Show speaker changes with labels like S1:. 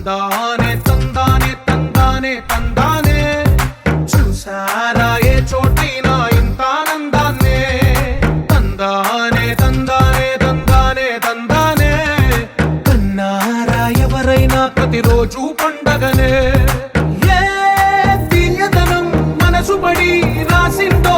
S1: తందానే తందానే తందానే తందానే చూసారా ఏ చోటైనా ఇంత ఆనందాన్నే తందానే తందానే తందానే తందానే కన్నారా ఎవరైనా ప్రతిరోజు పండగనే ఏ తీయదనం మనసు పడి రాసిందో